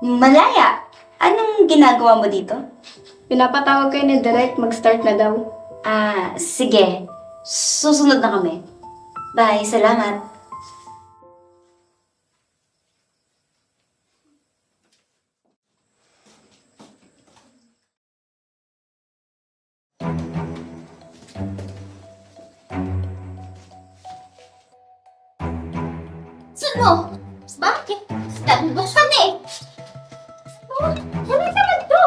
Malaya, anong ginagawa mo dito? Pinapatawag kayo ni Direct, mag-start na daw. Sige. Susunod na kami. Bye, salamat. Saan mo? Bakit? Saan mo? Saan eh? Oh, saan naman to?